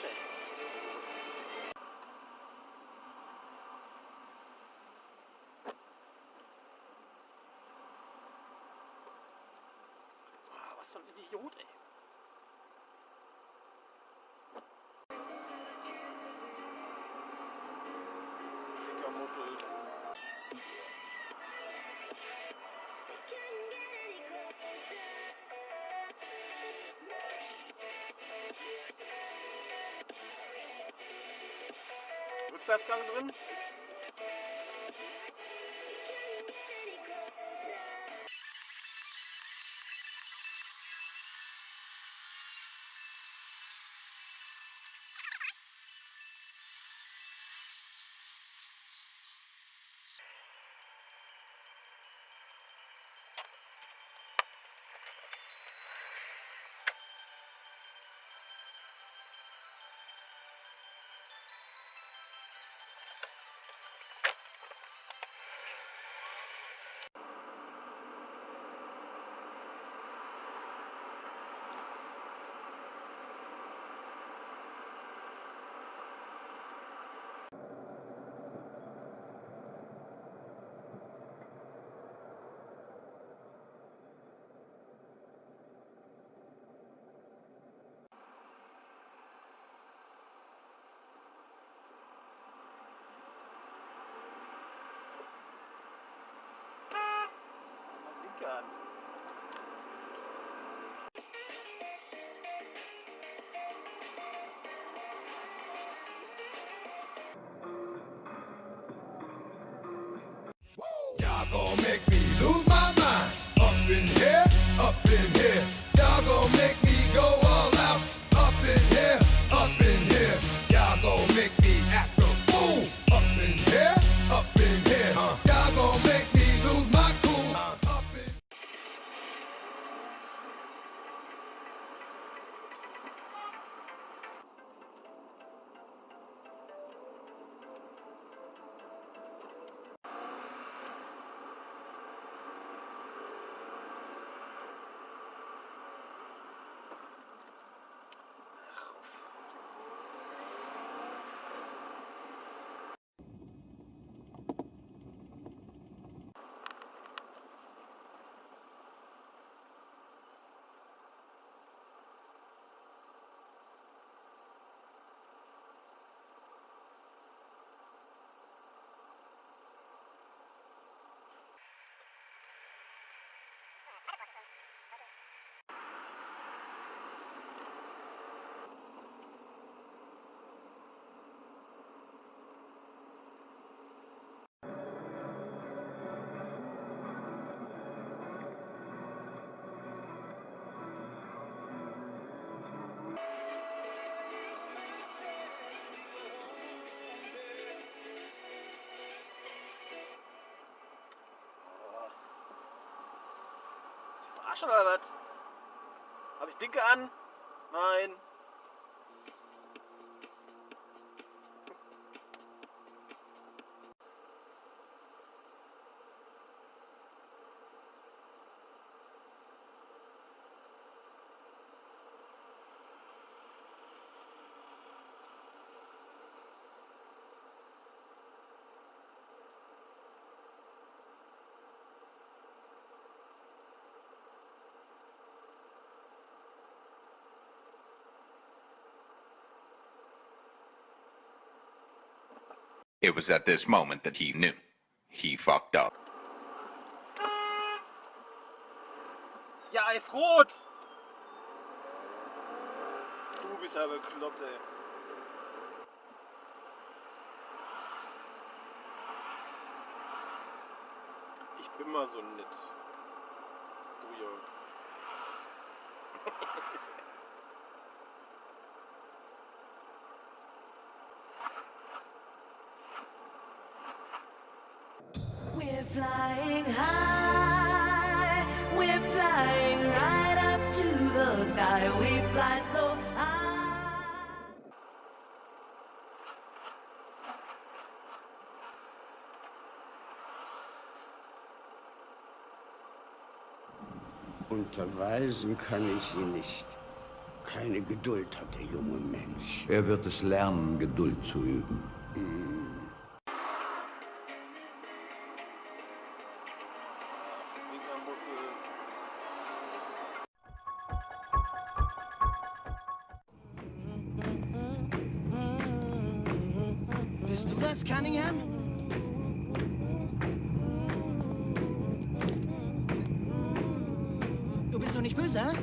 Arsch, ey. Oh, was für ein Idiot, ey. Blinkermuffel. Rückwärtsgang drin. An. Y'all gon' make me lose my mind. Up in here, up in here. Y'all gon' make me go all out. Up in here, up in here. Y'all gon' make me act a fool. Up in here, up in here. Y'all gon' make me lose my cool. Up in Arsch oder was? Hab ich Blinker an? Nein. It was at this moment that he knew. He fucked up. Ja, Eisrot! Du bist ja bekloppt, ey. Ich bin mal so nett. Du Jörg. We're flying high, we're flying right up to the sky, we fly so high. Unterweisen kann ich ihn nicht. Keine Geduld hat der junge Mensch. Er wird es lernen, Geduld zu üben. Blinkermuffel. Bist du das, Cunningham? Du bist doch nicht böse, hä?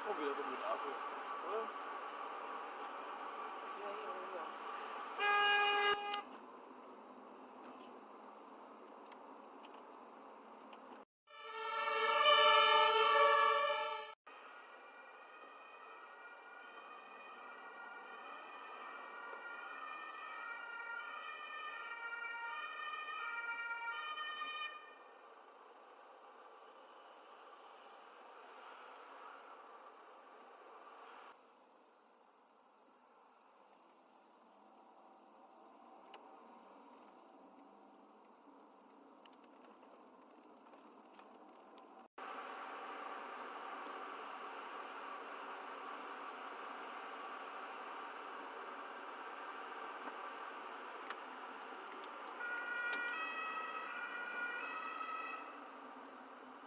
Oh, wieder so mit Affe, oder?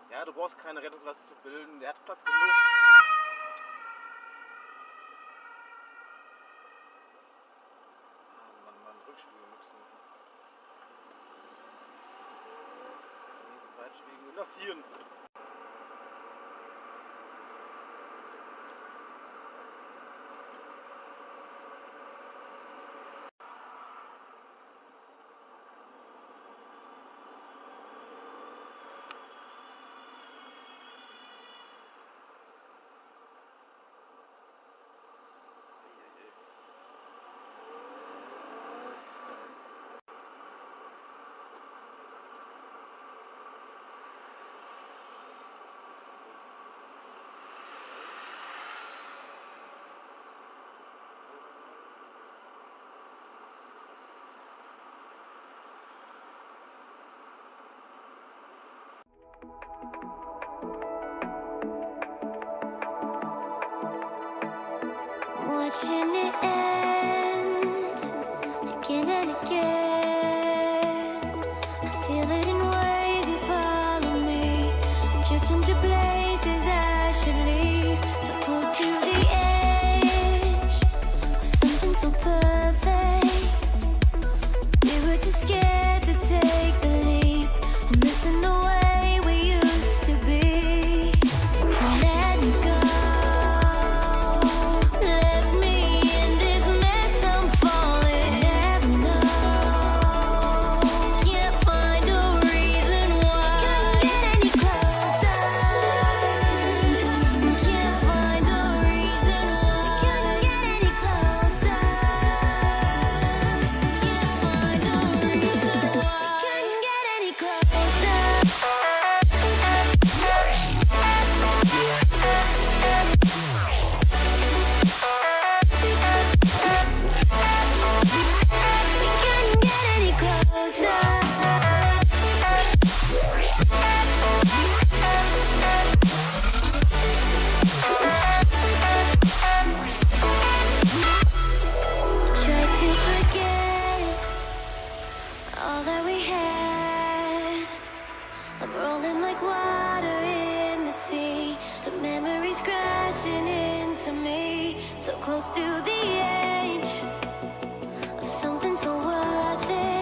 Ja, du brauchst keine Rettungsweste zu bilden, der hat Platz genug. Mann, Rückspiegel müssen. Seitspiegel, lass hier. Watching it end again and again. I feel it in waves, you follow me. Drifting to places I should leave. So close to the edge of something so perfect. We were too scared to take the leap. I'm missing the way we used to be. Let me go. So close to the edge of something so worth it.